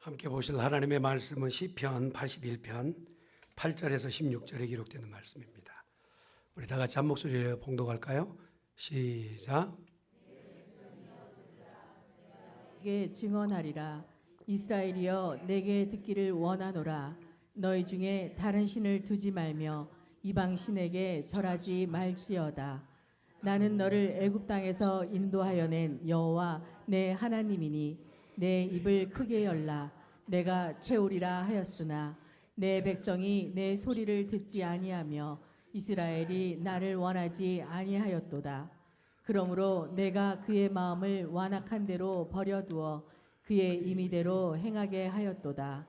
함께 보실 하나님의 말씀은 시편 81편 8절에서 16절에 기록되는 말씀입니다. 우리 다 같이 한 목소리로 봉독할까요? 시작. 내게 증언하리라. 이스라엘이여 내게 듣기를 원하노라. 너희 중에 다른 신을 두지 말며 이방 신에게 절하지 말지어다. 나는 너를 애굽 땅에서 인도하여 낸 여호와 내 하나님이니 내 입을 크게 열라. 내가 채우리라 하였으나 내 백성이 내 소리를 듣지 아니하며 이스라엘이 나를 원하지 아니하였도다. 그러므로 내가 그의 마음을 완악한 대로 버려두어 그의 임의대로 행하게 하였도다.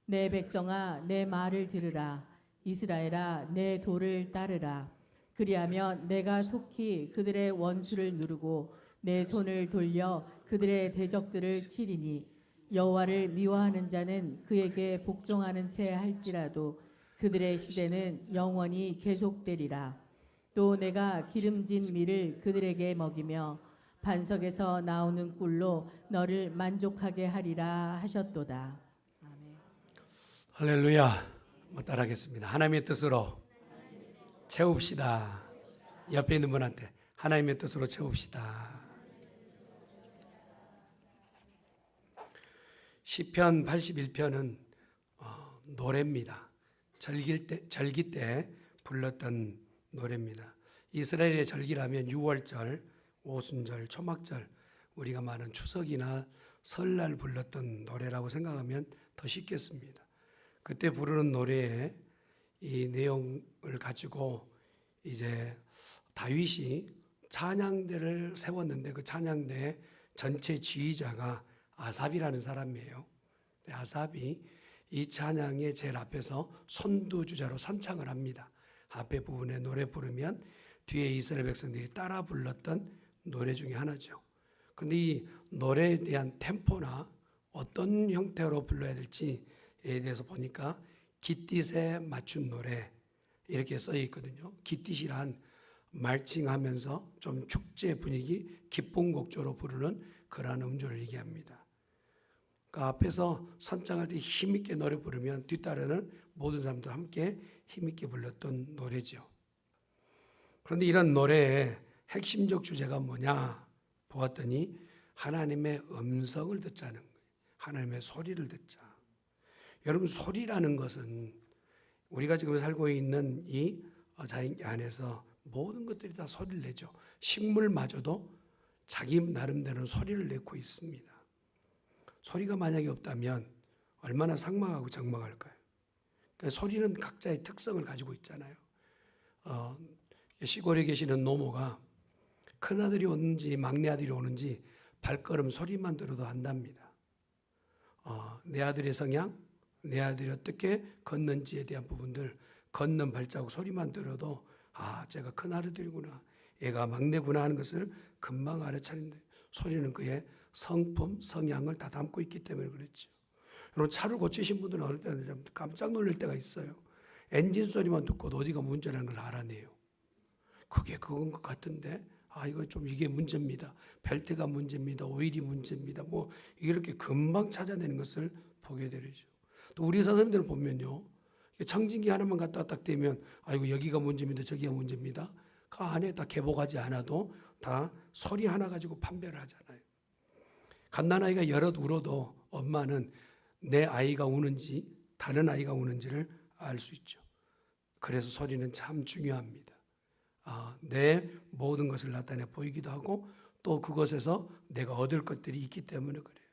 내 백성아 내 말을 들으라. 이스라엘아 내 도를 따르라. 그리하면 내가 속히 그들의 원수를 누르고 내 손을 돌려 그들의 대적들을 치리니 여호와를 미워하는 자는 그에게 복종하는 채 할지라도 그들의 시대는 영원히 계속되리라. 또 내가 기름진 밀을 그들에게 먹이며 반석에서 나오는 꿀로 너를 만족하게 하리라 하셨도다. 아멘. 할렐루야. 따라하겠습니다. 하나님의 뜻으로 채웁시다. 옆에 있는 분한테 하나님의 뜻으로 채웁시다. 시편 81편은 노래입니다. 절기 때 불렀던 노래입니다. 이스라엘의 절기라면 6월절, 오순절, 초막절, 우리가 많은 추석이나 설날 불렀던 노래라고 생각하면 더 쉽겠습니다. 그때 부르는 노래의 이 내용을 가지고 이제 다윗이 찬양대를 세웠는데 그 찬양대 전체 지휘자가 아삽이라는 사람이에요. 아삽이 이 찬양의 제일 앞에서 선두주자로 선창을 합니다. 앞에 부분에 노래 부르면 뒤에 이스라엘 백성들이 따라 불렀던 노래 중에 하나죠. 그런데 이 노래에 대한 템포나 어떤 형태로 불러야 될지에 대해서 보니까 깃딧에 맞춘 노래 이렇게 써 있거든요. 깃딧이란 말칭하면서 좀 축제 분위기, 기쁜 곡조로 부르는 그러한 음조를 얘기합니다. 그 앞에서 선창할 때 힘있게 노래 부르면 뒤따르는 모든 사람도 함께 힘있게 불렀던 노래죠. 그런데 이런 노래의 핵심적 주제가 뭐냐 보았더니 하나님의 음성을 듣자는 거예요. 하나님의 소리를 듣자. 여러분, 소리라는 것은 우리가 지금 살고 있는 이 자연계 안에서 모든 것들이 다 소리를 내죠. 식물마저도 자기 나름대로 소리를 내고 있습니다. 소리가 만약에 없다면 얼마나 삭막하고 적막할까요? 그러니까 소리는 각자의 특성을 가지고 있잖아요. 시골에 계시는 노모가 큰아들이 오는지 막내아들이 오는지 발걸음 소리만 들어도 안답니다. 내 아들의 성향, 내 아들이 어떻게 걷는지에 대한 부분들, 걷는 발자국 소리만 들어도 제가 큰아들이구나, 얘가 막내구나 하는 것을 금방 알아차린다. 소리는 그의 성품, 성향을 다 담고 있기 때문에 그렇죠. 여러분, 차를 고치신 분들은 어릴 때는 깜짝 놀랄 때가 있어요. 엔진 소리만 듣고도 어디가 문제라는 걸 알아내요. 그게 그건 것 같은데 이거 좀 이게 문제입니다. 벨트가 문제입니다. 오일이 문제입니다. 이렇게 금방 찾아내는 것을 보게 되죠. 또 우리 선생님들 보면요, 청진기 하나만 갖다가 딱 대면 이거 여기가 문제입니다. 저기가 문제입니다. 그 안에 다 개복하지 않아도 다 소리 하나 가지고 판별을 하잖아요. 갓난아이가 여럿 울어도 엄마는 내 아이가 우는지 다른 아이가 우는지를 알 수 있죠. 그래서 소리는 참 중요합니다. 내 모든 것을 나타내 보이기도 하고 또 그것에서 내가 얻을 것들이 있기 때문에 그래요.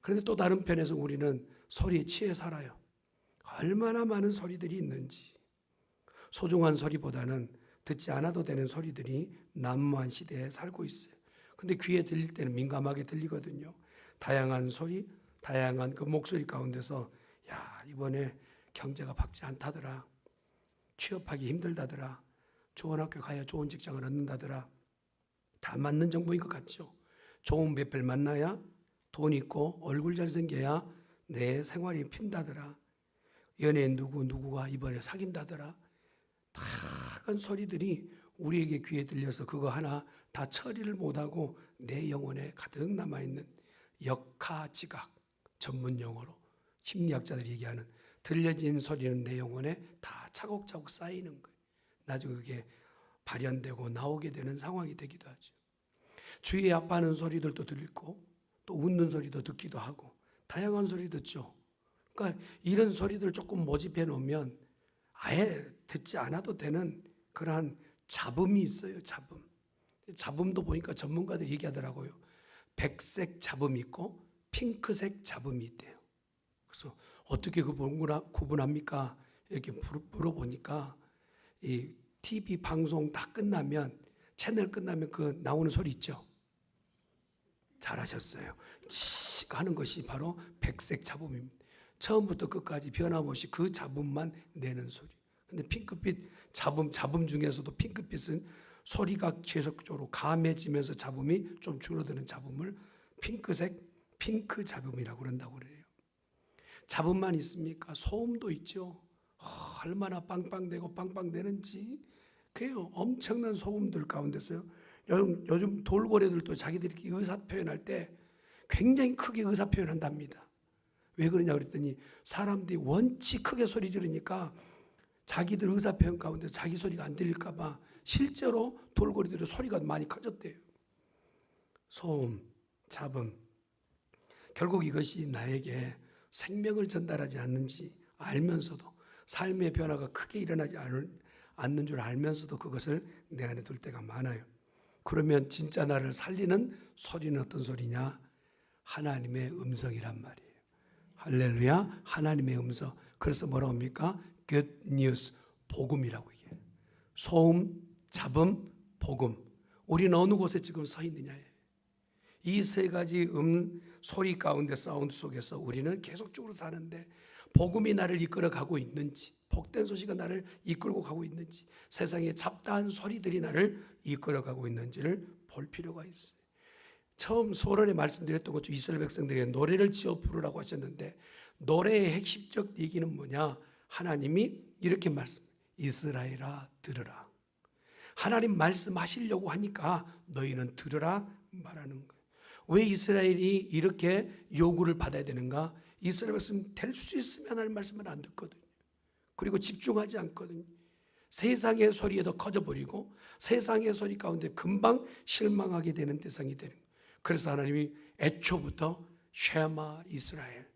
그런데 또 다른 편에서 우리는 소리에 취해 살아요. 얼마나 많은 소리들이 있는지. 소중한 소리보다는 듣지 않아도 되는 소리들이 난무한 시대에 살고 있어요. 근데 귀에 들릴 때는 민감하게 들리거든요. 다양한 소리, 다양한 그 목소리 가운데서 이번에 경제가 밝지 않다더라, 취업하기 힘들다더라, 좋은 학교 가야 좋은 직장을 얻는다더라, 다 맞는 정보인 것 같죠. 좋은 배필 만나야 돈 있고 얼굴 잘생겨야 내 생활이 핀다더라, 연예인 누구가 이번에 사귄다더라, 다양한 소리들이 우리에게 귀에 들려서 그거 하나 다 처리를 못하고 내 영혼에 가득 남아있는 역하지각, 전문 용어로 심리학자들이 얘기하는 들려진 소리는 내 영혼에 다 차곡차곡 쌓이는 거예요. 나중에 그게 발현되고 나오게 되는 상황이 되기도 하죠. 주위에 아파하는 소리들도 들리고 또 웃는 소리도 듣기도 하고 다양한 소리 듣죠. 그러니까 이런 소리들 조금 모집해 놓으면 아예 듣지 않아도 되는 그러한 잡음이 있어요. 잡음도 보니까 전문가들이 얘기하더라고요. 백색 잡음이 있고 핑크색 잡음이 있대요. 그래서 어떻게 구분합니까? 이렇게 물어보니까 이 TV 방송 다 끝나면 채널 끝나면 그 나오는 소리 있죠. 잘하셨어요. 칙 하는 것이 바로 백색 잡음입니다. 처음부터 끝까지 변함없이 그 잡음만 내는 소리. 근데 핑크빛 잡음 중에서도 핑크빛은 소리가 계속적으로 감해지면서 잡음이 좀 줄어드는 잡음을 핑크 잡음이라고 그런다고 그래요. 잡음만 있습니까? 소음도 있죠. 얼마나 빵빵대고 빵빵대는지 그래요. 엄청난 소음들 가운데서요. 요즘 돌고래들도 자기들이 의사 표현할 때 굉장히 크게 의사 표현한답니다. 왜 그러냐 그랬더니 사람들이 원치 크게 소리 지르니까 자기들 의사 표현 가운데 자기 소리가 안 들릴까 봐 실제로 돌고래들의 소리가 많이 커졌대요. 소음, 잡음. 결국 이것이 나에게 생명을 전달하지 않는지 알면서도 삶의 변화가 크게 일어나지 않는 줄 알면서도 그것을 내 안에 둘 때가 많아요. 그러면 진짜 나를 살리는 소리는 어떤 소리냐? 하나님의 음성이란 말이에요. 할렐루야, 하나님의 음성. 그래서 뭐라고 합니까? Good news, 복음이라고 얘기해요. 소음, 잡음, 복음. 우리는 어느 곳에 지금 서 있느냐예요. 이 세 가지 소리 가운데 사운드 속에서 우리는 계속적으로 사는데 복음이 나를 이끌어 가고 있는지, 복된 소식이 나를 이끌고 가고 있는지, 세상의 잡다한 소리들이 나를 이끌어 가고 있는지를 볼 필요가 있어요. 처음 소론에 말씀드렸던 것처럼 이스라엘 백성들에게 노래를 지어 부르라고 하셨는데 노래의 핵심적 얘기는 뭐냐? 하나님이 이렇게 말씀해요. 이스라엘아 들으라. 하나님 말씀하시려고 하니까 너희는 들으라 말하는 거예요. 왜 이스라엘이 이렇게 요구를 받아야 되는가? 이스라엘 백성은 될 수 있으면 하나님 말씀을 안 듣거든요. 그리고 집중하지 않거든요. 세상의 소리에 더 커져버리고 세상의 소리 가운데 금방 실망하게 되는 대상이 되는 거예요. 그래서 하나님이 애초부터 쉐마 이스라엘,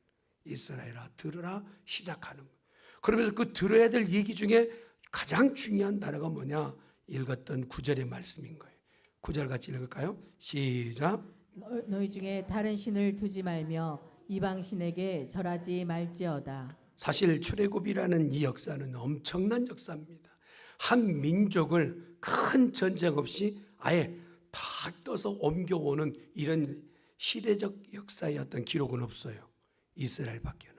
이스라엘아 들으라 시작하는 거예요. 그러면서 그 들어야 될 얘기 중에 가장 중요한 단어가 뭐냐? 읽었던 9절의 말씀인 거예요. 9절 같이 읽을까요? 시작. 너희 중에 다른 신을 두지 말며 이방 신에게 절하지 말지어다. 사실 출애굽이라는 이 역사는 엄청난 역사입니다. 한 민족을 큰 전쟁 없이 아예 다 떠서 옮겨오는 이런 시대적 역사의 어떤 기록은 없어요. 이스라엘밖에는.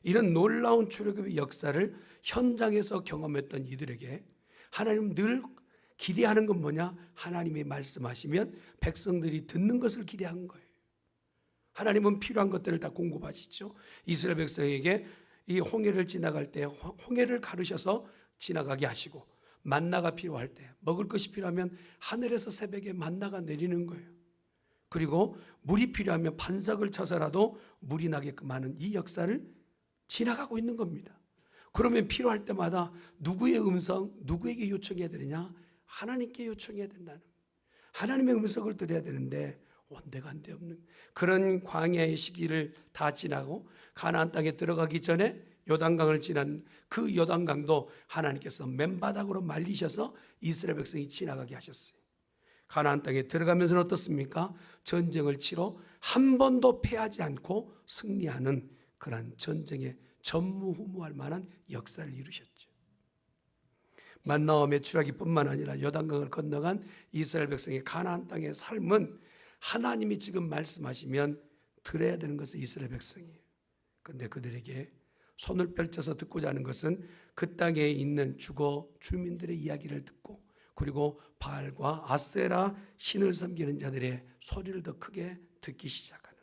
이런 놀라운 출애굽의 역사를 현장에서 경험했던 이들에게 하나님 늘 기대하는 건 뭐냐? 하나님이 말씀하시면 백성들이 듣는 것을 기대한 거예요. 하나님은 필요한 것들을 다 공급하시죠. 이스라엘 백성에게 이 홍해를 지나갈 때 홍해를 가르셔서 지나가게 하시고 만나가 필요할 때 먹을 것이 필요하면 하늘에서 새벽에 만나가 내리는 거예요. 그리고 물이 필요하면 반석을 쳐서라도 물이 나게끔 하는 이 역사를 지나가고 있는 겁니다. 그러면 필요할 때마다 누구의 음성, 누구에게 요청해야 되느냐? 하나님께 요청해야 된다는 거예요. 하나님의 음성을 들어야 되는데 온데간데 없는 그런 광야의 시기를 다 지나고 가나안 땅에 들어가기 전에 요단강을 지난 그 요단강도 하나님께서 맨바닥으로 말리셔서 이스라엘 백성이 지나가게 하셨어요. 가나안 땅에 들어가면서는 어떻습니까? 전쟁을 치러 한 번도 패하지 않고 승리하는 그런 전쟁에 전무후무할 만한 역사를 이루셨죠. 만나와 메추라기뿐만 아니라 요단강을 건너간 이스라엘 백성의 가나안 땅의 삶은 하나님이 지금 말씀하시면 들어야 되는 것은 이스라엘 백성이에요. 그런데 그들에게 손을 펼쳐서 듣고자 하는 것은 그 땅에 있는 주거 주민들의 이야기를 듣고 그리고 바알과 아세라 신을 섬기는 자들의 소리를 더 크게 듣기 시작하는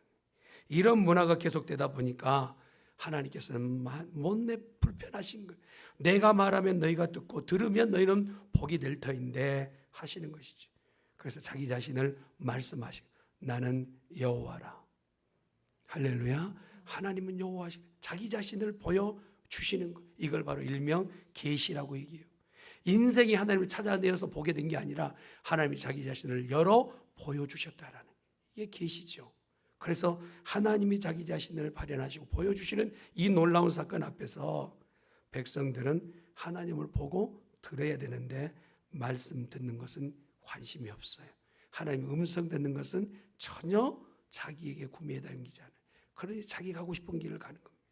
이런 문화가 계속되다 보니까 하나님께서는 못내 불편하신 거예요. 내가 말하면 너희가 듣고 들으면 너희는 복이 될 터인데 하시는 것이죠. 그래서 자기 자신을 말씀하시고 나는 여호와라. 할렐루야. 하나님은 여호와시네. 자기 자신을 보여주시는 것. 이걸 바로 일명 계시라고 얘기해요. 인생이 하나님을 찾아내어서 보게 된 게 아니라 하나님이 자기 자신을 열어 보여주셨다라는, 이게 계시죠. 그래서 하나님이 자기 자신을 발현하시고 보여주시는 이 놀라운 사건 앞에서 백성들은 하나님을 보고 들어야 되는데 말씀 듣는 것은 관심이 없어요. 하나님의 음성 듣는 것은 전혀 자기에게 구매에 담기지 않아요. 그러니 자기가 가고 싶은 길을 가는 겁니다.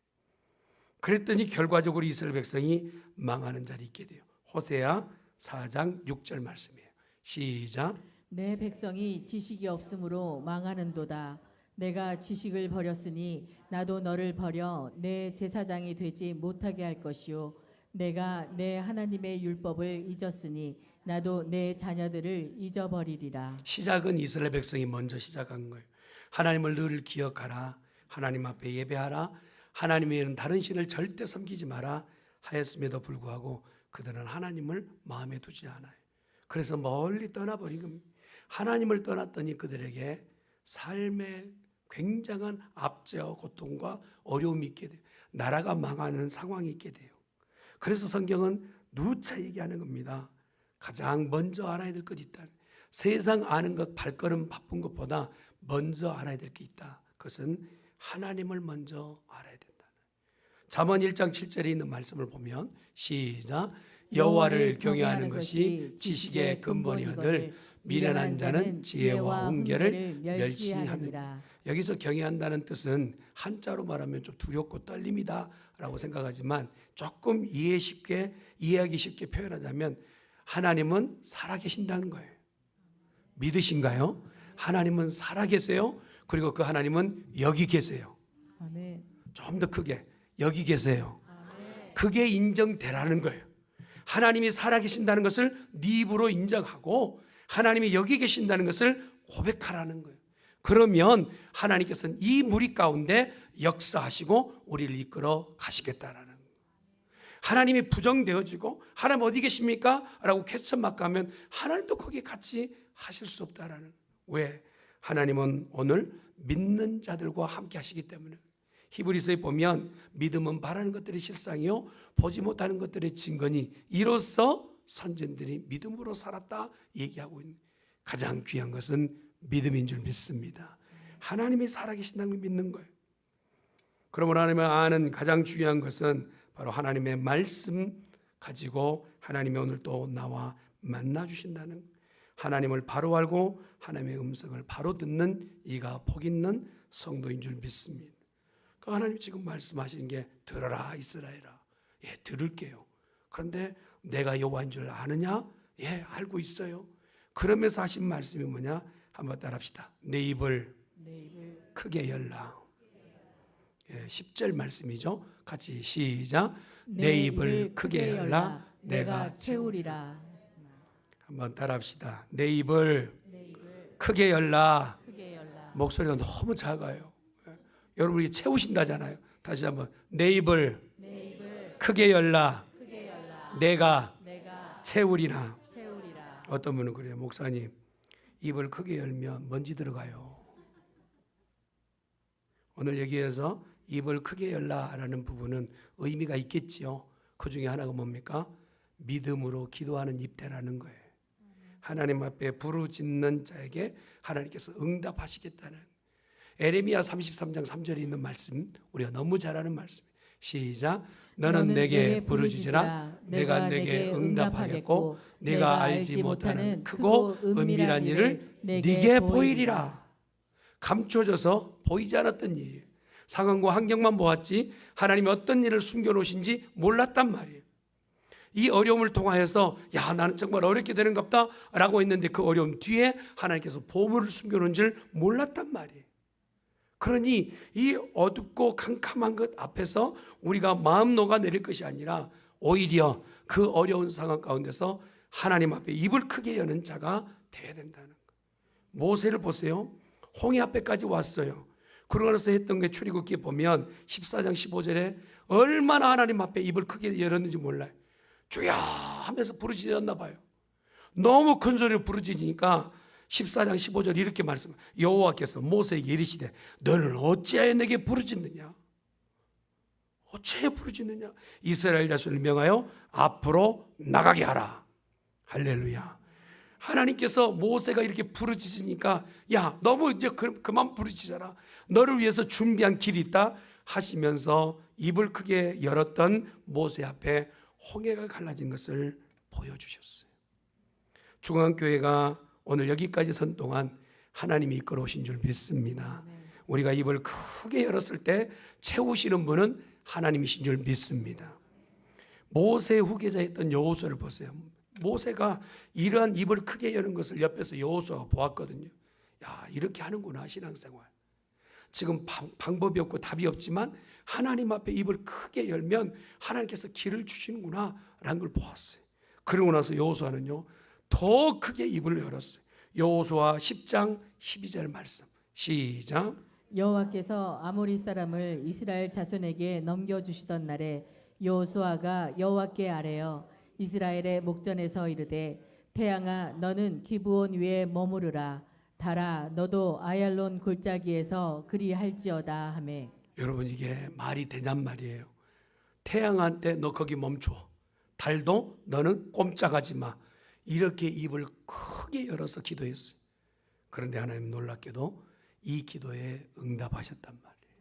그랬더니 결과적으로 이스라엘 백성이 망하는 자리에 있게 돼요. 호세아 4장 6절 말씀이에요. 시작. 내 백성이 지식이 없으므로 망하는도다. 내가 지식을 버렸으니 나도 너를 버려 내 제사장이 되지 못하게 할 것이요 내가 내 하나님의 율법을 잊었으니 나도 내 자녀들을 잊어버리리라. 시작은 이스라엘 백성이 먼저 시작한 거예요. 하나님을 늘 기억하라. 하나님 앞에 예배하라. 하나님 외에는 다른 신을 절대 섬기지 마라 하였음에도 불구하고 그들은 하나님을 마음에 두지 않아요. 그래서 멀리 떠나버린 겁니다. 하나님을 떠났더니 그들에게 삶의 굉장한 압제와 고통과 어려움이 있게 돼요. 나라가 망하는 상황이 있게 돼요. 그래서 성경은 누차 얘기하는 겁니다. 가장 먼저 알아야 될 것이 있다. 세상 아는 것, 발걸음 바쁜 것보다 먼저 알아야 될 게 있다. 그것은 하나님을 먼저 알아야 된다. 잠언 1장 7절에 있는 말씀을 보면 시작. 여호와를 경외하는 것이 지식의 근본이거늘 미련한 자는 지혜와 훈계를 멸시합니다. 여기서 경외한다는 뜻은 한자로 말하면 좀 두렵고 떨림이다 라고 생각하지만 조금 이해하기 쉽게 표현하자면 하나님은 살아계신다는 거예요. 믿으신가요? 하나님은 살아계세요. 그리고 그 하나님은 여기 계세요. 아멘. 좀 더 크게 여기 계세요. 그게 인정되라는 거예요. 하나님이 살아계신다는 것을 네 입으로 인정하고 하나님이 여기 계신다는 것을 고백하라는 거예요. 그러면 하나님께서는 이 무리 가운데 역사하시고 우리를 이끌어 가시겠다라는 거예요. 하나님이 부정되어지고 하나님 어디 계십니까? 라고 퀘스천 마크 하면 하나님도 거기에 같이 하실 수 없다라는 거예요. 왜? 하나님은 오늘 믿는 자들과 함께 하시기 때문에. 히브리서에 보면 믿음은 바라는 것들의 실상이요 보지 못하는 것들의 증거니 이로써 선진들이 믿음으로 살았다 얘기하고 있는, 가장 귀한 것은 믿음인 줄 믿습니다. 하나님이 살아계신다는 걸 믿는 거예요. 그러므로 하나님을 아는 가장 중요한 것은 바로 하나님의 말씀 가지고 하나님이 오늘 또 나와 만나 주신다는 거예요. 하나님을 바로 알고 하나님의 음성을 바로 듣는 이가 복 있는 성도인 줄 믿습니다. 하나님 지금 말씀하시는 게 들어라 이스라엘아. 예, 들을게요. 그런데 내가 여호와인 줄 아느냐? 예, 알고 있어요. 그러면서 하신 말씀이 뭐냐? 한번 따라합시다. 내 입을 크게 열라. 예, 10절 말씀이죠. 같이 시작. 내 입을 크게 열라. 내가 채우리라. 한번 따라합시다. 내 입을 크게 열라. 목소리가 너무 작아요. 여러분이 채우신다잖아요. 다시 한번 내 입을 크게 열라. 내가 채우리라. 어떤 분은 그래요. 목사님 입을 크게 열면 먼지 들어가요. 오늘 여기에서 입을 크게 열라라는 부분은 의미가 있겠지요. 그 중에 하나가 뭡니까? 믿음으로 기도하는 입대라는 거예요. 하나님 앞에 부르짖는 자에게 하나님께서 응답하시겠다는. 에레미야 33장 3절에 있는 말씀, 우리가 너무 잘 아는 말씀. 시작. 너는 내게 부르짖으라. 내가 내게 응답하겠고 내가 알지 못하는 크고 은밀한 일을 네게 보이리라. 감춰져서 보이지 않았던 일이에요. 상황과 환경만 보았지 하나님이 어떤 일을 숨겨놓으신지 몰랐단 말이에요. 이 어려움을 통하여서 야 나는 정말 어렵게 되는갑다 라고 했는데 그 어려움 뒤에 하나님께서 보물을 숨겨놓은 줄 몰랐단 말이에요. 그러니 이 어둡고 캄캄한 것 앞에서 우리가 마음 녹아내릴 것이 아니라 오히려 그 어려운 상황 가운데서 하나님 앞에 입을 크게 여는 자가 되어야 된다는 거예요. 모세를 보세요. 홍해 앞에까지 왔어요. 그러고 나서 했던 게 출애굽기에 보면 14장 15절에 얼마나 하나님 앞에 입을 크게 열었는지 몰라요. 주야 하면서 부르짖었나 봐요. 너무 큰 소리로 부르짖으니까 14장 15절 이렇게 말씀해요. 여호와께서 모세에게 이르시되 너는 어찌하여 내게 부르짖느냐? 어째 부르짖느냐? 이스라엘 자손을 명하여 앞으로 나가게 하라. 할렐루야. 하나님께서 모세가 이렇게 부르짖으니까 야 너무 이제 그만 부르짖어라. 너를 위해서 준비한 길이 있다 하시면서 입을 크게 열었던 모세 앞에 홍해가 갈라진 것을 보여주셨어요. 중앙교회가 오늘 여기까지 선 동안 하나님이 이끌어 오신 줄 믿습니다. 우리가 입을 크게 열었을 때 채우시는 분은 하나님이신 줄 믿습니다. 모세의 후계자였던 여호수아를 보세요. 모세가 이러한 입을 크게 여는 것을 옆에서 여호수아가 보았거든요. 야, 이렇게 하는구나 신앙생활. 지금 방법이 없고 답이 없지만 하나님 앞에 입을 크게 열면 하나님께서 길을 주시는구나 라는 걸 보았어요. 그러고 나서 여호수아는요 더 크게 입을 열었어요. 여호수아 10장 12절 말씀 시작. 여호와께서 아모리 사람을 이스라엘 자손에게 넘겨주시던 날에 여호수아가 여호와께 아뢰어 이스라엘의 목전에서 이르되 태양아 너는 기브온 위에 머무르라 달아 너도 아얄론 골짜기에서 그리할지어다 하매. 여러분 이게 말이 되냔 말이에요. 태양한테 너 거기 멈춰. 달도 너는 꼼짝하지 마. 이렇게 입을 크게 열어서 기도했어요. 그런데 하나님 놀랍게도 이 기도에 응답하셨단 말이에요.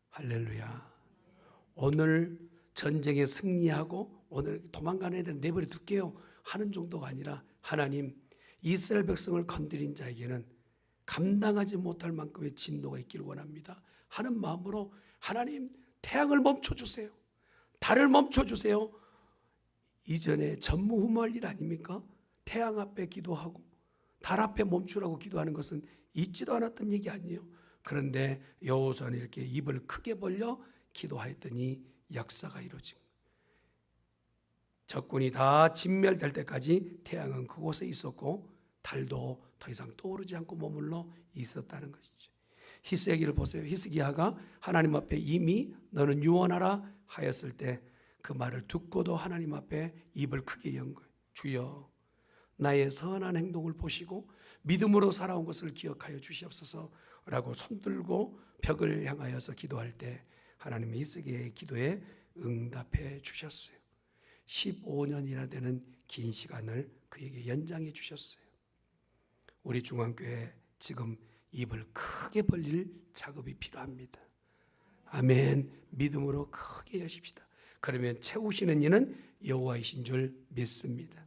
할렐루야. 오늘 전쟁에 승리하고 오늘 도망가는 애들 내버려 둘게요 하는 정도가 아니라 하나님 이스라엘 백성을 건드린 자에게는 감당하지 못할 만큼의 진노가 있기를 원합니다 하는 마음으로 하나님 태양을 멈춰주세요. 달을 멈춰주세요. 이전에 전무후무할 일 아닙니까? 태양 앞에 기도하고 달 앞에 멈추라고 기도하는 것은 있지도 않았던 얘기 아니에요. 그런데 여호수아는 이렇게 입을 크게 벌려 기도하였더니 역사가 이루어진 거예요. 적군이 다 진멸될 때까지 태양은 그곳에 있었고 달도 더 이상 떠오르지 않고 머물러 있었다는 것이죠. 히스기야를 보세요. 히스기야가 하나님 앞에 이미 너는 유언하라 하였을 때 그 말을 듣고도 하나님 앞에 입을 크게 연 거예요. 주여 나의 선한 행동을 보시고 믿음으로 살아온 것을 기억하여 주시옵소서라고 손들고 벽을 향하여서 기도할 때 하나님의 히스기야의 기도에 응답해 주셨어요. 15년이나 되는 긴 시간을 그에게 연장해 주셨어요. 우리 중앙교회 지금 입을 크게 벌릴 작업이 필요합니다. 아멘. 믿음으로 크게 여십시다. 그러면 채우시는 이는 여호와이신 줄 믿습니다.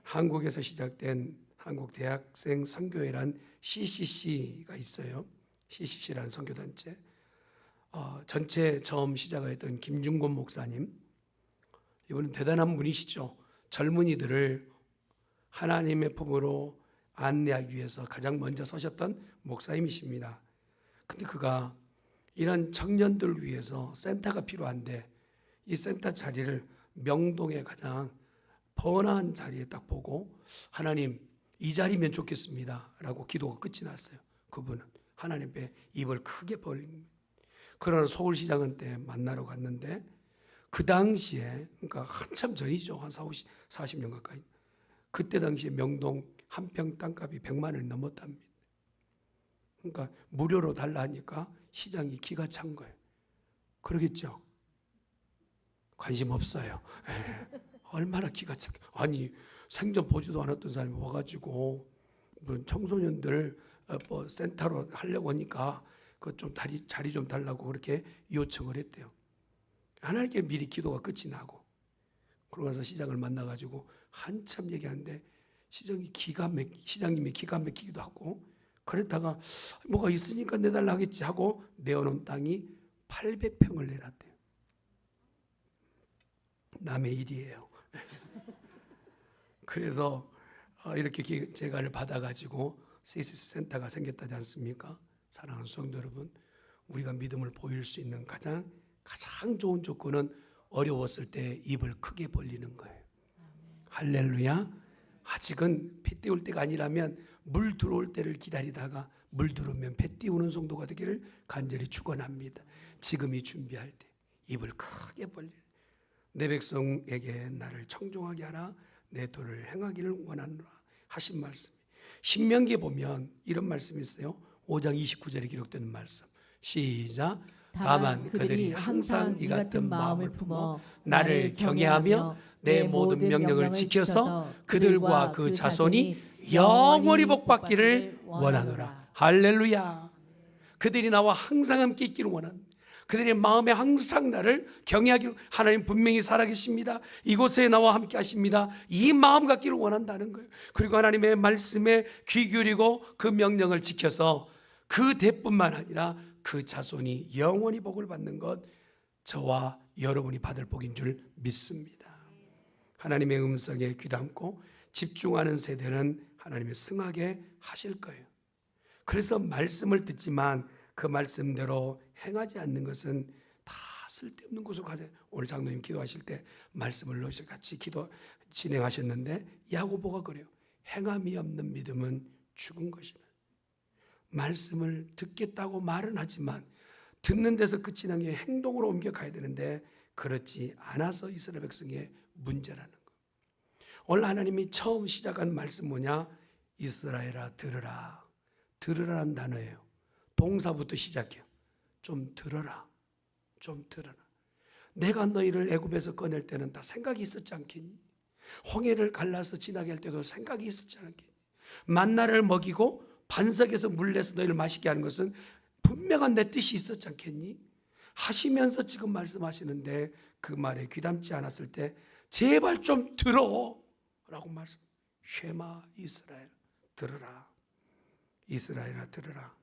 한국에서 시작된 한국대학생 선교회란 CCC가 있어요. CCC라는 선교단체. 전체 처음 시작했던 김중곤 목사님. 이분은 대단한 분이시죠. 젊은이들을 하나님의 품으로 안내하기 위해서 가장 먼저 서셨던 목사님이십니다. 근데 그가 이런 청년들을 위해서 센터가 필요한데 이 센터 자리를 명동에 가장 번화한 자리에 딱 보고 하나님 이 자리면 좋겠습니다 라고 기도가 끝이 났어요. 그분은 하나님 앞에 입을 크게 벌립니다. 그러나 서울시장은 때 만나러 갔는데 그 당시에 그러니까 한참 전이죠. 한 40년 가까이. 그때 당시에 명동 한 평 땅값이 100만 원이 넘었답니다. 그러니까 무료로 달라 하니까 시장이 기가 찬 거예요. 그러겠죠? 관심 없어요. 얼마나 기가 차게. 아니 생전 보지도 않았던 사람이 와가지고 청소년들 뭐 센터로 하려고 하니까 그 좀 자리 좀 달라고 그렇게 요청을 했대요. 하나님께 미리 기도가 끝이 나고 그러고 나서 시장을 만나가지고 한참 얘기하는데 시장님이 기가 막히기도 하고 그랬다가 뭐가 있으니까 내달라 하겠지 하고 내어놓은 땅이 800평을 내놨대요. 남의 일이에요. 그래서 이렇게 제가를 받아가지고 CCC 센터가 생겼다지 않습니까? 사랑하는 성도 여러분, 우리가 믿음을 보일 수 있는 가장 좋은 조건은 어려웠을 때 입을 크게 벌리는 거예요. 할렐루야. 아직은 피 띄울 때가 아니라면 물 들어올 때를 기다리다가 물 들어오면 배 띄우는 정도가 되기를 간절히 축원합니다. 지금이 준비할 때 입을 크게 벌리는 내 백성에게 나를 청종하게 하라 내 도를 행하기를 원하노라 하신 말씀. 신명기에 보면 이런 말씀이 있어요. 5장 29절에 기록되는 말씀. 시작. 다만 그들이 항상 이 같은 마음을 품어 나를 경외하며 내 모든 명령을 지켜서 그들과 그 자손이 영원히 복받기를 원하노라. 할렐루야. 그들이 나와 항상 함께 있기를 원한, 그들의 마음에 항상 나를 경외하기를, 하나님 분명히 살아계십니다. 이곳에 나와 함께 하십니다. 이 마음 갖기를 원한다는 거예요. 그리고 하나님의 말씀에 귀 기울이고 그 명령을 지켜서 그 대뿐만 아니라 그 자손이 영원히 복을 받는 것, 저와 여러분이 받을 복인 줄 믿습니다. 하나님의 음성에 귀담고 집중하는 세대는 하나님의 승하게 하실 거예요. 그래서 말씀을 듣지만 그 말씀대로 행하지 않는 것은 다 쓸데없는 곳으로 가세요. 오늘 장로님 기도하실 때 말씀을 넣으셔 같이 기도 진행하셨는데 야고보가 그래요. 행함이 없는 믿음은 죽은 것이다. 말씀을 듣겠다고 말은 하지만 듣는 데서 끝이 난 게 행동으로 옮겨가야 되는데 그렇지 않아서 이스라엘 백성의 문제라는 거. 오늘 하나님이 처음 시작한 말씀 뭐냐? 이스라엘아 들으라. 들으라는 단어예요. 동사부터 시작해요. 좀 들어라. 좀 들어라. 내가 너희를 애굽에서 꺼낼 때는 다 생각이 있었지 않겠니? 홍해를 갈라서 지나게 할 때도 생각이 있었지 않겠니? 만나를 먹이고 반석에서 물 내서 너희를 마시게 하는 것은 분명한 내 뜻이 있었지 않겠니? 하시면서 지금 말씀하시는데 그 말에 귀담지 않았을 때 제발 좀 들어 라고 말씀. 쉐마 이스라엘 들으라. 이스라엘아 들으라.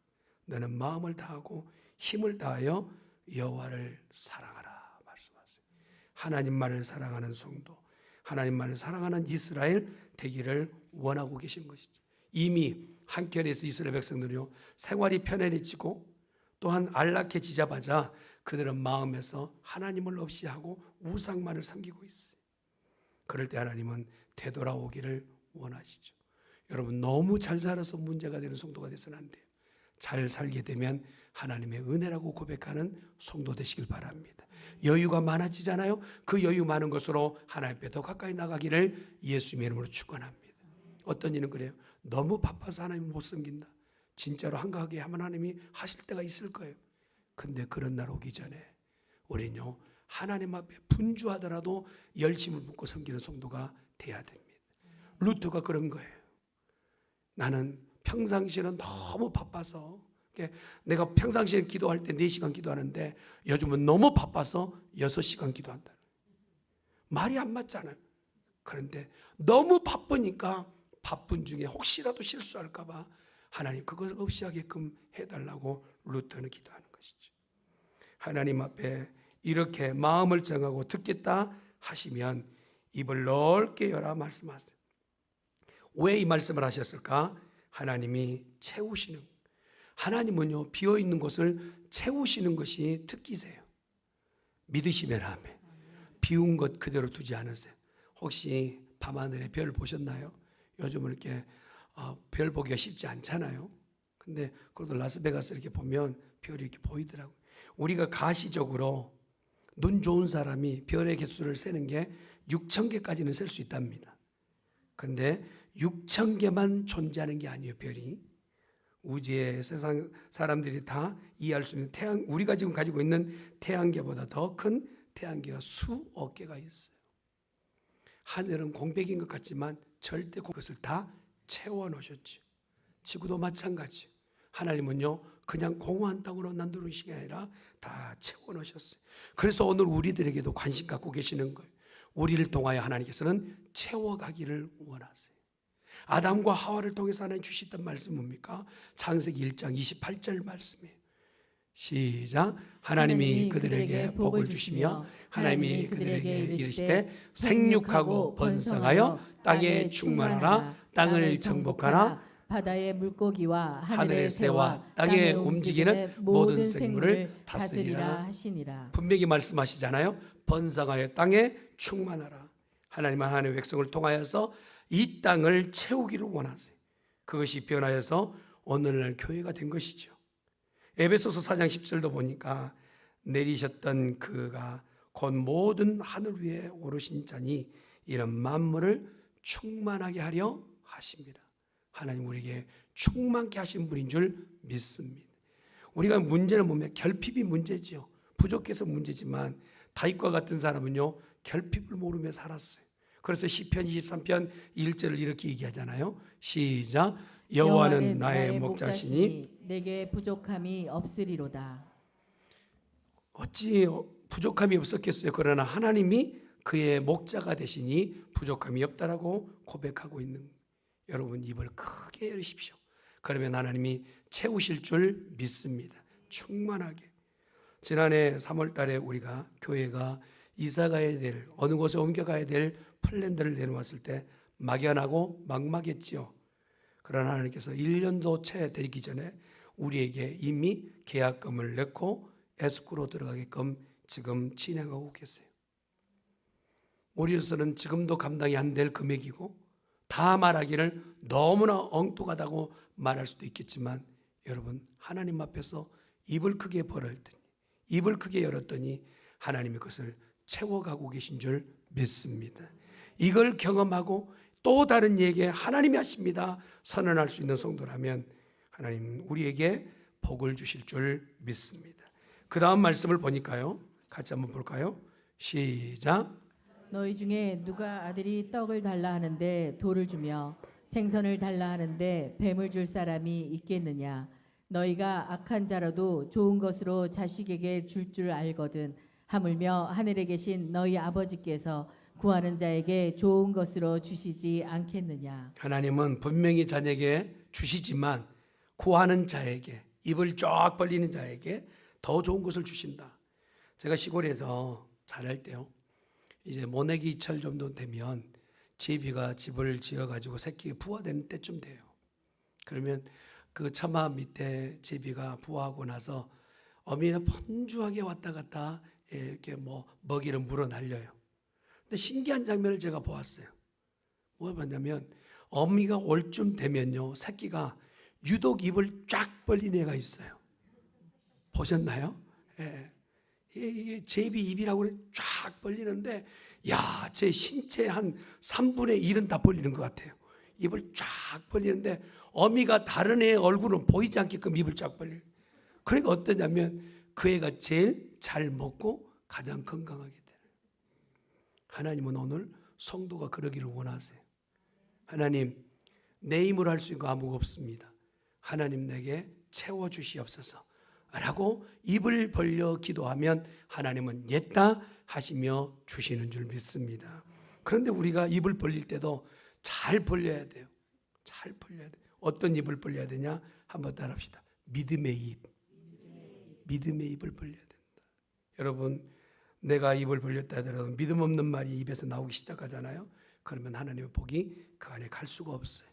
너는 마음을 다하고 힘을 다하여 여호와를 사랑하라 말씀하세요. 하나님만을 사랑하는 성도, 하나님만을 사랑하는 이스라엘 되기를 원하고 계신 것이죠. 이미 한켠에서 이스라엘 백성들이요 생활이 편안해지고 또한 안락해지자마자 그들은 마음에서 하나님을 없이 하고 우상만을 섬기고 있어요. 그럴 때 하나님은 되돌아오기를 원하시죠. 여러분 너무 잘 살아서 문제가 되는 성도가 돼서는 안 돼요. 잘 살게 되면 하나님의 은혜라고 고백하는 성도 되시길 바랍니다. 여유가 많아지잖아요. 그 여유 많은 것으로 하나님 앞에 더 가까이 나가기를 예수님의 이름으로 축원합니다. 어떤 이는 그래요. 너무 바빠서 하나님을 못 섬긴다. 진짜로 한가하게 하면 하나님이 하실 때가 있을 거예요. 근데 그런 날 오기 전에 우리는요 하나님 앞에 분주하더라도 열심을 붓고 섬기는 성도가 돼야 됩니다. 루터가 그런 거예요. 나는 평상시에는 너무 바빠서 내가 평상시에 기도할 때 4시간 기도하는데 요즘은 너무 바빠서 6시간 기도한다. 말이 안 맞잖아요. 그런데 너무 바쁘니까 바쁜 중에 혹시라도 실수할까 봐 하나님 그걸 없이 하게끔 해달라고 루터는 기도하는 것이죠. 하나님 앞에 이렇게 마음을 정하고 듣겠다 하시면 입을 넓게 열어 말씀하세요. 왜 이 말씀을 하셨을까? 하나님이 채우시는, 하나님은요 비어있는 곳을 채우시는 것이 특기세요. 믿으시면 아멘. 비운 것 그대로 두지 않으세요. 혹시 밤하늘에 별 보셨나요? 요즘은 이렇게 별 보기가 쉽지 않잖아요. 근데 그래도 라스베가스 이렇게 보면 별이 이렇게 보이더라고요. 우리가 가시적으로 눈 좋은 사람이 별의 개수를 세는 게 6,000개까지는 셀 수 있답니다. 근데 6,000개만 존재하는 게 아니에요. 별이 우주의 세상 사람들이 다 이해할 수 있는 태양, 우리가 지금 가지고 있는 태양계보다 더 큰 태양계가 수억 개가 있어요. 하늘은 공백인 것 같지만 절대 그것을 다 채워 놓으셨죠. 지구도 마찬가지. 하나님은요 그냥 공허한 땅으로 남겨두신 게 아니라 다 채워 놓으셨어요. 그래서 오늘 우리들에게도 관심 갖고 계시는 거예요. 우리를 통하여 하나님께서는 채워가기를 원하세요. 아담과 하와를 통해서 하나님 주시던 말씀 뭡니까? 창세기 1장 28절 말씀이에요. 시작. 하나님이 그들에게 복을 주시며 하나님이 그들에게 이르시되 생육하고 번성하여 땅에 충만하라. 땅을 정복하라. 바다의 물고기와 하늘의 새와 땅에 움직이는 모든 생물을 다스리라 하시니라. 분명히 말씀하시잖아요. 번성하여 땅에 충만하라. 하나님은 하나님의 백성을 통하여서 이 땅을 채우기를 원하세요. 그것이 변하여서 오늘날 교회가 된 것이죠. 에베소서 4장 10절도 보니까 내리셨던 그가 곧 모든 하늘 위에 오르신 자니 이런 만물을 충만하게 하려 하십니다. 하나님 우리에게 충만케 하신 분인 줄 믿습니다. 우리가 문제는 뭐냐? 결핍이 문제지요. 부족해서 문제지만 다윗과 같은 사람은요 결핍을 모르며 살았어요. 그래서 시편 23편 1절을 이렇게 얘기하잖아요. 시작. 여호와는 나의 목자시니 내게 부족함이 없으리로다. 어찌 부족함이 없었겠어요. 그러나 하나님이 그의 목자가 되시니 부족함이 없다라고 고백하고 있는, 여러분 입을 크게 열으십시오. 그러면 하나님이 채우실 줄 믿습니다. 충만하게. 지난해 3월 달에 우리가 교회가 이사 가야 될, 어느 곳에 옮겨가야 될 플랜들을 내놓았을 때 막연하고 막막했지요. 그러나 하나님께서 1년도 채 되기 전에 우리에게 이미 계약금을 넣고 에스코로 들어가게끔 지금 진행하고 계세요. 우리로서는 지금도 감당이 안 될 금액이고 다 말하기를 너무나 엉뚱하다고 말할 수도 있겠지만, 여러분 하나님 앞에서 입을 크게 벌었더니, 입을 크게 열었더니 하나님이 그것을 채워가고 계신 줄 믿습니다. 이걸 경험하고 또 다른 얘기에 하나님이 하십니다 선언할 수 있는 성도라면 하나님 우리에게 복을 주실 줄 믿습니다. 그 다음 말씀을 보니까요, 같이 한번 볼까요? 시작. 너희 중에 누가 아들이 떡을 달라 하는데 돌을 주며 생선을 달라 하는데 뱀을 줄 사람이 있겠느냐? 너희가 악한 자라도 좋은 것으로 자식에게 줄 알거든. 하물며 하늘에 계신 너희 아버지께서 구하는 자에게 좋은 것으로 주시지 않겠느냐? 하나님은 분명히 자녀에게 주시지만 구하는 자에게, 입을 쫙 벌리는 자에게 더 좋은 것을 주신다. 제가 시골에서 자랄 때요, 이제 모내기철 정도 되면 제비가 집을 지어가지고 새끼가 부화되는 때쯤 돼요. 그러면 그 처마 밑에 제비가 부화하고 나서 어미는 분주하게 왔다 갔다 이렇게 먹이를 물어 날려요. 근데 신기한 장면을 제가 보았어요. 뭐 봤냐면 어미가 올 쯤 되면요, 새끼가 유독 입을 쫙 벌린 애가 있어요. 보셨나요? 예. 이게 제비 입이라고 쫙 벌리는데, 야, 제 신체 한 3분의 1은 다 벌리는 것 같아요. 입을 쫙 벌리는데 어미가 다른 애의 얼굴은 보이지 않게끔 입을 쫙 벌려요. 그러니까 어떠냐면 그 애가 제일 잘 먹고 가장 건강하게 돼요. 하나님은 오늘 성도가 그러기를 원하세요. 하나님, 내 힘으로 할 수 있는 거 아무것도 없습니다. 하나님 내게 채워주시옵소서 라고 입을 벌려 기도하면 하나님은 옛다 하시며 주시는 줄 믿습니다. 그런데 우리가 입을 벌릴 때도 잘 벌려야 돼요. 잘 벌려야 돼요. 어떤 입을 벌려야 되냐? 한번 따라합시다. 믿음의 입. 믿음의 입을 벌려야 된다. 여러분, 내가 입을 벌렸다 하더라도 믿음 없는 말이 입에서 나오기 시작하잖아요. 그러면 하나님의 복이 그 안에 갈 수가 없어요.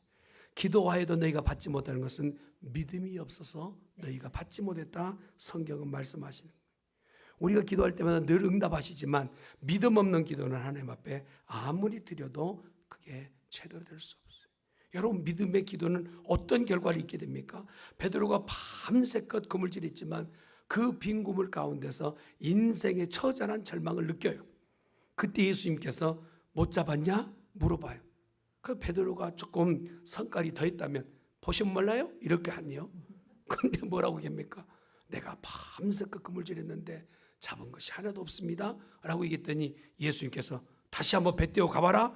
기도하여도 너희가 받지 못하는 것은 믿음이 없어서 너희가 받지 못했다, 성경은 말씀하시는 거예요. 우리가 기도할 때마다 늘 응답하시지만 믿음 없는 기도는 하나님 앞에 아무리 드려도 그게 제대로 될 수 없어요. 여러분, 믿음의 기도는 어떤 결과를 있게 됩니까? 베드로가 밤새껏 그물질했지만 그 빈 구물 가운데서 인생의 처절한 절망을 느껴요. 그때 예수님께서 못 잡았냐? 물어봐요. 그 베드로가 조금 성깔이 더 있다면 보시면 몰라요? 이렇게 하니요. 근데 뭐라고 합니까? 내가 밤새껏 그물질했는데 잡은 것이 하나도 없습니다 라고 얘기했더니 예수님께서 다시 한번 배 떼어 가봐라.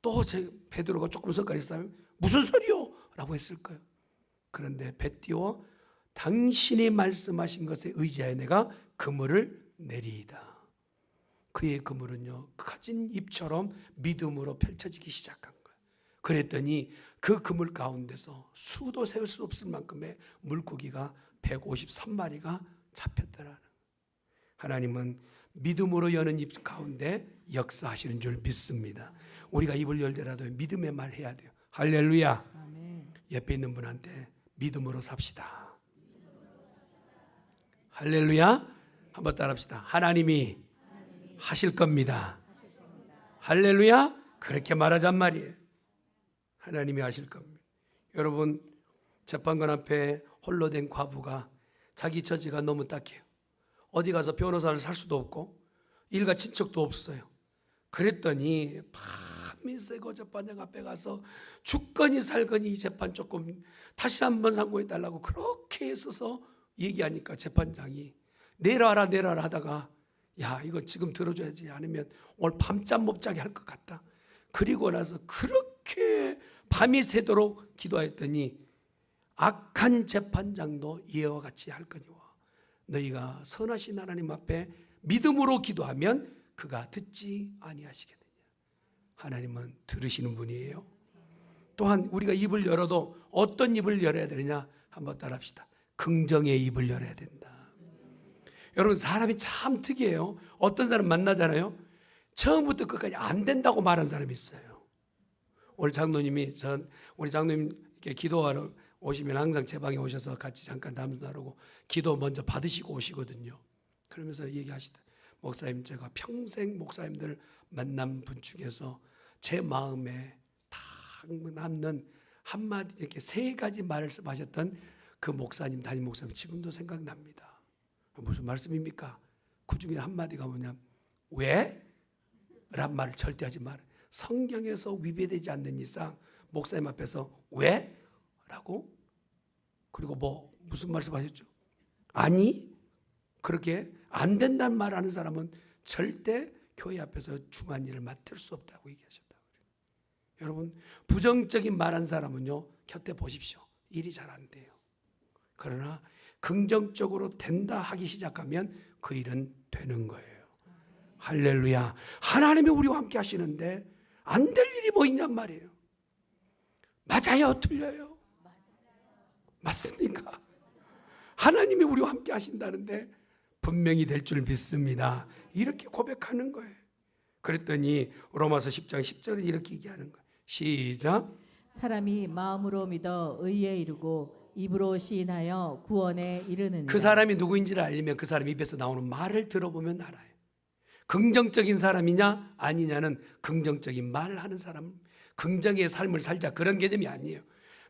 또 베드로가 조금 성깔이 있다면 무슨 소리요? 라고 했을까요? 그런데 배 띄워 당신이 말씀하신 것에 의지하여 내가 그물을 내리이다. 그의 그물은요, 가진 잎처럼 믿음으로 펼쳐지기 시작한 거예요. 그랬더니 그 그물 가운데서 수도 세울 수 없을 만큼의 물고기가 153마리가 잡혔더라는 거예요. 하나님은 믿음으로 여는 입 가운데 역사하시는 줄 믿습니다. 우리가 입을 열더라도 믿음의 말 해야 돼요. 할렐루야. 아멘. 옆에 있는 분한테 믿음으로 삽시다. 할렐루야. 한번 따라합시다. 하나님이 하실 겁니다. 할렐루야. 그렇게 말하잔 말이에요. 하나님이 하실 겁니다. 여러분, 재판관 앞에 홀로 된 과부가 자기 처지가 너무 딱해요. 어디 가서 변호사를 살 수도 없고 일가 친척도 없어요. 그랬더니 밤이 새고 재판장 앞에 가서 죽거니 살거니 이 재판 조금 다시 한번 상고해 달라고 그렇게 애써서 얘기하니까 재판장이 내려와라 내려와라 하다가 야 이거 지금 들어줘야지 않으면 오늘 밤잠 못 자게 할 것 같다. 그리고 나서 그렇게 밤이 새도록 기도했더니 악한 재판장도 이와 같이 할 거니와 너희가 선하신 하나님 앞에 믿음으로 기도하면 그가 듣지 아니하시겠느냐. 하나님은 들으시는 분이에요. 또한 우리가 입을 열어도 어떤 입을 열어야 되느냐 한번 따라합시다. 긍정의 입을 열어야 된다. 여러분 사람이 참 특이해요. 어떤 사람 만나잖아요. 처음부터 끝까지 안 된다고 말한 사람이 있어요. 오늘 장로님이 우리 장로님 이렇게 기도하러 오시면 항상 제 방에 오셔서 같이 잠깐 담소 나누고 기도 먼저 받으시고 오시거든요. 그러면서 얘기하시다. 목사님 제가 평생 목사님들 만난 분 중에서 제 마음에 다 남는 한마디 이렇게 세 가지 말씀하셨던 그 목사님 담임 목사님 지금도 생각납니다. 무슨 말씀입니까? 그 중에 한마디가 뭐냐면 왜? 란 말을 절대 하지 말아요. 성경에서 위배되지 않는 이상 목사님 앞에서 왜? 라고 그리고 무슨 말씀하셨죠? 아니 그렇게 안 된다는 말 하는 사람은 절대 교회 앞에서 중한 일을 맡을 수 없다고 얘기하셨다고. 여러분 부정적인 말한 사람은요 곁에 보십시오. 일이 잘 안 돼요. 그러나 긍정적으로 된다 하기 시작하면 그 일은 되는 거예요. 할렐루야. 하나님이 우리와 함께 하시는데 안 될 일이 뭐 있냔 말이에요. 맞아요? 틀려요? 맞습니까? 하나님이 우리와 함께 하신다는데 분명히 될 줄 믿습니다. 이렇게 고백하는 거예요. 그랬더니 로마서 10장 10절에 이렇게 얘기하는 거예요. 시작. 사람이 마음으로 믿어 의에 이르고 입으로 시인하여 구원에 이르느니라. 그 사람이 누구인지를 알려면 그 사람 입에서 나오는 말을 들어보면 알아요. 긍정적인 사람이냐 아니냐는 긍정적인 말을 하는 사람, 긍정의 삶을 살자 그런 개념이 아니에요.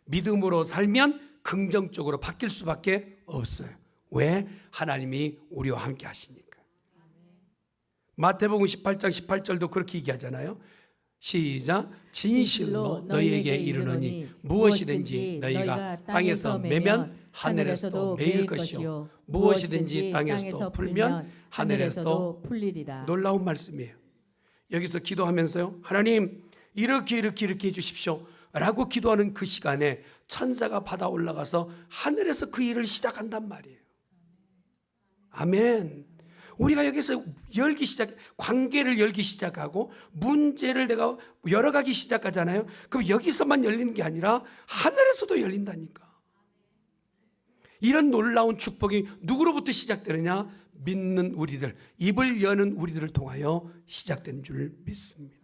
믿음으로 살면 긍정적으로 바뀔 수밖에 없어요. 왜? 하나님이 우리와 함께 하시니까. 마태복음 18장 18절도 그렇게 얘기하잖아요. 시작. 진실로 너희에게 이르노니 무엇이든지 너희가 땅에서 매면 하늘에서도 매일 것이요 무엇이든지 땅에서 풀면 하늘에서도 풀리리라. 놀라운 말씀이에요. 여기서 기도하면서요 하나님 이렇게 해주십시오 라고 기도하는 그 시간에 천사가 바다 올라가서 하늘에서 그 일을 시작한단 말이에요. 아멘. 우리가 여기서 관계를 열기 시작하고 문제를 내가 열어가기 시작하잖아요. 그럼 여기서만 열리는 게 아니라 하늘에서도 열린다니까. 이런 놀라운 축복이 누구로부터 시작되느냐? 믿는 우리들, 입을 여는 우리들을 통하여 시작된 줄 믿습니다.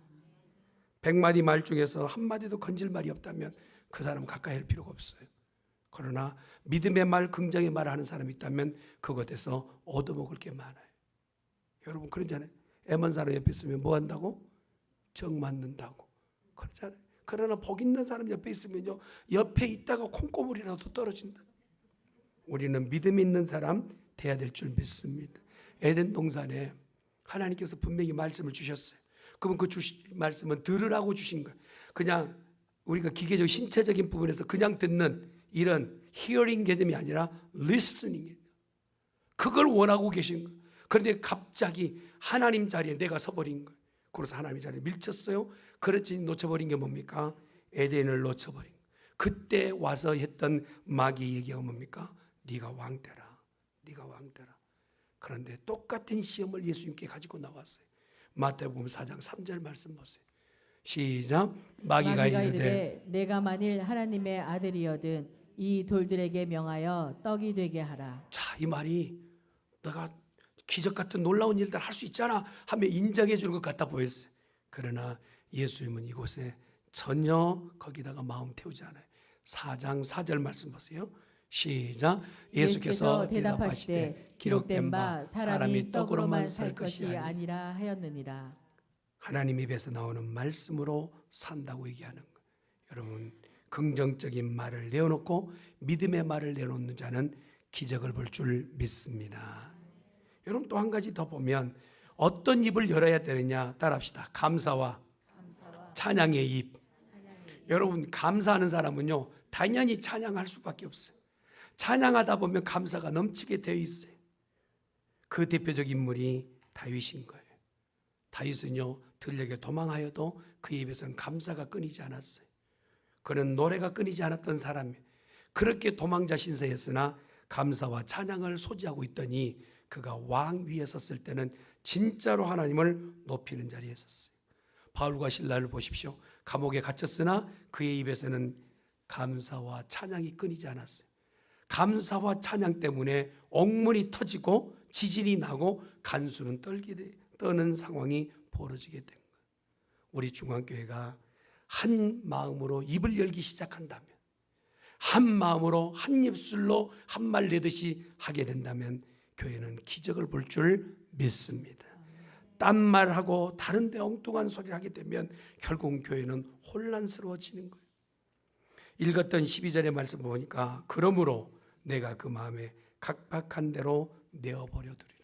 100마디 말 중에서 한마디도 건질 말이 없다면 그 사람은 가까이 할 필요가 없어요. 그러나 믿음의 말, 긍정의 말을 하는 사람이 있다면 그것에서 얻어먹을 게 많아요. 여러분 그러잖아요. 애먼 사람 옆에 있으면 뭐 한다고? 정 맞는다고 그러잖아요. 그러나 복 있는 사람 옆에 있으면요 옆에 있다가 콩고물이라도 떨어진다. 우리는 믿음 있는 사람 돼야 될 줄 믿습니다. 에덴 동산에 하나님께서 분명히 말씀을 주셨어요. 그러면 그 말씀은 들으라고 주신 거예요. 그냥 우리가 기계적 신체적인 부분에서 그냥 듣는 이런 hearing 개념이 아니라 listening이에요. 그걸 원하고 계신 거예요. 그런데 갑자기 하나님 자리에 내가 서버린 거예요. 그래서 하나님 자리에 밀쳤어요. 그렇지 놓쳐버린 게 뭡니까? 에덴을 놓쳐버린 거예요. 그때 와서 했던 마귀의 얘기가 뭡니까? 네가 왕되라. 네가 왕되라. 그런데 똑같은 시험을 예수님께 가지고 나왔어요. 마태복음 4장 3절 말씀 보세요. 시작. 마귀가 이르되 내가 만일 하나님의 아들이거든 이 돌들에게 명하여 떡이 되게 하라. 자, 이 말이 내가 기적 같은 놀라운 일들 할 수 있잖아 하며 인정해 주는 것 같아 보였어요. 그러나 예수님은 이곳에 전혀 거기다가 마음 태우지 않아요. 4장 4절 말씀 보세요. 시작. 예수께서 대답하시되 기록된 바 사람이 떡으로만 살 것이 아니라 하였느니라. 하나님 입에서 나오는 말씀으로 산다고 얘기하는 거예요. 여러분 긍정적인 말을 내어놓고 믿음의 말을 내놓는 자는 기적을 볼 줄 믿습니다. 여러분 또 한 가지 더 보면 어떤 입을 열어야 되느냐 따라합시다. 감사와 찬양의 입. 여러분 감사하는 사람은요 당연히 찬양할 수밖에 없어요. 찬양하다 보면 감사가 넘치게 되어 있어요. 그 대표적 인물이 다윗인 거예요. 다윗은요, 들에게 도망하여도 그의 입에서는 감사가 끊이지 않았어요. 그는 노래가 끊이지 않았던 사람이에요. 그렇게 도망자 신세였으나 감사와 찬양을 소지하고 있더니 그가 왕 위에 섰을 때는 진짜로 하나님을 높이는 자리에 섰어요. 바울과 실라를 보십시오. 감옥에 갇혔으나 그의 입에서는 감사와 찬양이 끊이지 않았어요. 감사와 찬양 때문에 옥문이 터지고 지진이 나고 간수는 떠는 상황이 벌어지게 된 거예요. 우리 중앙교회가 한 마음으로 입을 열기 시작한다면, 한 마음으로 한 입술로 한 말 내듯이 하게 된다면 교회는 기적을 볼 줄 믿습니다. 딴 말하고 다른 데 엉뚱한 소리를 하게 되면 결국 교회는 혼란스러워지는 거예요. 읽었던 12절의 말씀 보니까 그러므로 내가 그 마음에 각박한 대로 내어버려 두리라.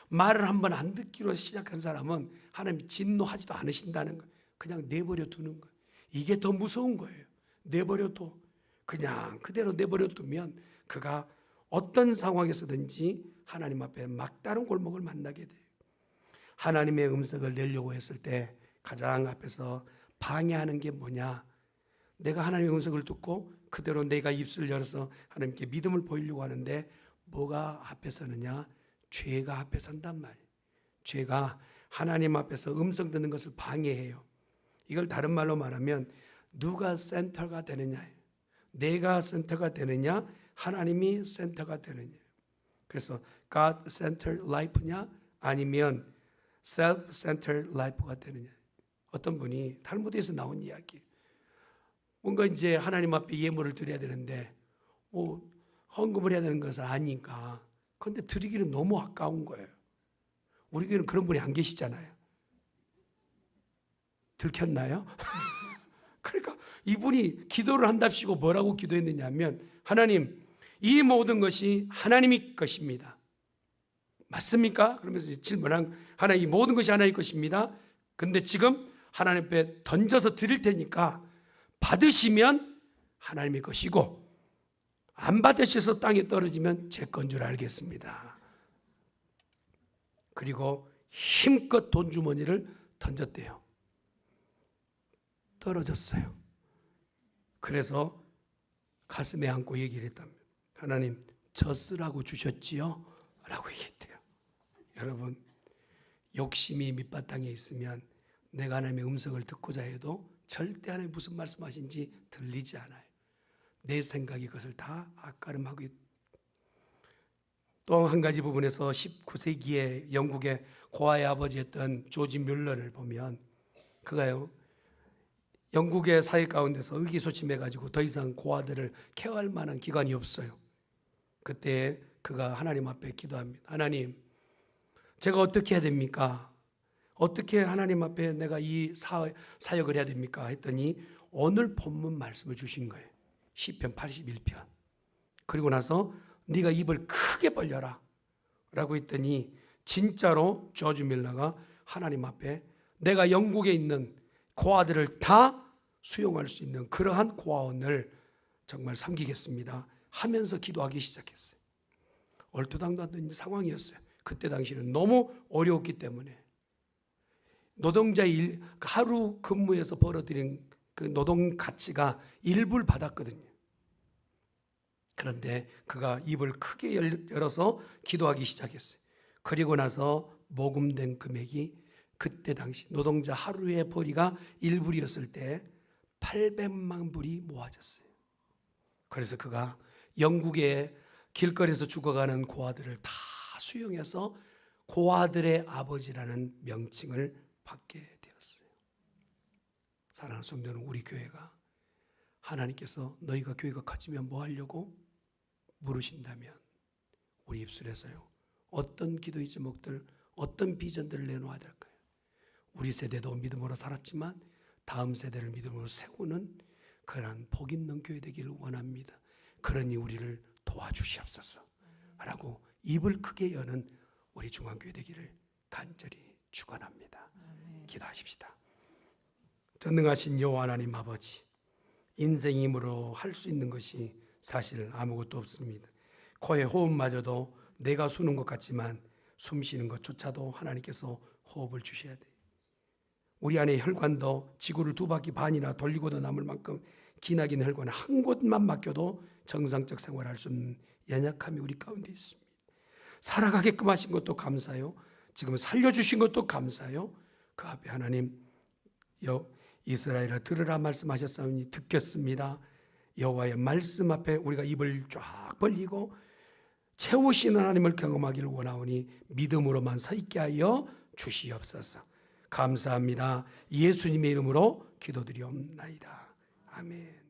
말을 한번 안 듣기로 시작한 사람은 하나님 진노하지도 않으신다는 거예요. 그냥 내버려 두는 거예요. 이게 더 무서운 거예요. 내버려 둬. 그냥 그대로 내버려 두면 그가 어떤 상황에서든지 하나님 앞에 막다른 골목을 만나게 돼요. 하나님의 음성을 내려고 했을 때 가장 앞에서 방해하는 게 뭐냐? 내가 하나님의 음성을 듣고 그대로 내가 입술을 열어서 하나님께 믿음을 보이려고 하는데 뭐가 앞에 서느냐? 죄가 앞에 선단 말이에요. 죄가 하나님 앞에서 음성 듣는 것을 방해해요. 이걸 다른 말로 말하면 누가 센터가 되느냐예요. 내가 센터가 되느냐? 하나님이 센터가 되느냐? 그래서 God centered life냐? 아니면 self-centered life가 되느냐? 어떤 분이 탈무드에서 나온 이야기. 뭔가 이제 하나님 앞에 예물을 드려야 되는데 헌금을 해야 되는 것을 아니까. 그런데 드리기는 너무 아까운 거예요. 우리 교회는 그런 분이 안 계시잖아요. 들켰나요? 그러니까 이분이 기도를 한답시고 뭐라고 기도했느냐 하면 하나님, 이 모든 것이 하나님의 것입니다. 맞습니까? 그러면서 질문한 하나님, 이 모든 것이 하나님의 것입니다. 근데 지금 하나님 앞에 던져서 드릴 테니까 받으시면 하나님의 것이고 안 받으셔서 땅에 떨어지면 제 건 줄 알겠습니다. 그리고 힘껏 돈 주머니를 던졌대요. 떨어졌어요. 그래서 가슴에 안고 얘기를 했답니다. 하나님, 저 쓰라고 주셨지요? 라고 얘기했대요. 여러분, 욕심이 밑바탕에 있으면 내가 하나님의 음성을 듣고자 해도 절대 하나님 무슨 말씀하신지 들리지 않아요. 내 생각이 그것을 다 앞가름하고 있다. 또 한 가지 부분에서 19세기에 영국의 고아의 아버지였던 조지 뮬러를 보면 그가요, 영국의 사회 가운데서 의기소침해가지고 더 이상 고아들을 케어할 만한 기관이 없어요. 그때 그가 하나님 앞에 기도합니다. 하나님, 제가 어떻게 해야 됩니까? 어떻게 하나님 앞에 내가 이 사역을 해야 됩니까? 했더니 오늘 본문 말씀을 주신 거예요. 시편 81편. 그리고 나서 네가 입을 크게 벌려라 라고 했더니 진짜로 조지 밀러가 하나님 앞에 내가 영국에 있는 고아들을 다 수용할 수 있는 그러한 고아원을 정말 섬기겠습니다 하면서 기도하기 시작했어요. 얼토당도 않는 상황이었어요. 그때 당시는 너무 어려웠기 때문에 노동자의 하루 근무에서 벌어들인 그 노동 가치가 일부를 받았거든요. 그런데 그가 입을 크게 열어서 기도하기 시작했어요. 그리고 나서 모금된 금액이 그때 당시 노동자 하루의 벌이가 1불이었을 때 800만 불이 모아졌어요. 그래서 그가 영국의 길거리에서 죽어가는 고아들을 다 수용해서 고아들의 아버지라는 명칭을 받게 되었어요. 사랑하는 성도는, 우리 교회가 하나님께서 너희가 교회가 커지면 뭐 하려고 물으신다면 우리 입술에서요, 어떤 기도의 제목들, 어떤 비전들을 내놓아야 될까요? 우리 세대도 믿음으로 살았지만 다음 세대를 믿음으로 세우는 그러한 복 있는 교회 되기를 원합니다. 그러니 우리를 도와주시옵소서 라고 입을 크게 여는 우리 중앙교회 되기를 간절히 축원합니다. 기도하십시다. 전능하신 여호와 하나님 아버지, 인생임으로 할 수 있는 것이 사실 아무것도 없습니다. 코의 호흡마저도 내가 수는 것 같지만 숨 쉬는 것조차도 하나님께서 호흡을 주셔야 돼. 우리 안에 혈관도 지구를 2바퀴 반이나 돌리고도 남을 만큼 기나긴 혈관 한 곳만 맡겨도 정상적 생활할 수 없는 연약함이 우리 가운데 있습니다. 살아가게끔 하신 것도 감사요. 지금 살려주신 것도 감사요. 그 앞에 하나님, 이스라엘아 들으라 말씀하셨사오니 듣겠습니다. 여호와의 말씀 앞에 우리가 입을 쫙 벌리고 채우시는 하나님을 경험하기를 원하오니 믿음으로만 서 있게 하여 주시옵소서. 감사합니다. 예수님의 이름으로 기도드리옵나이다. 아멘.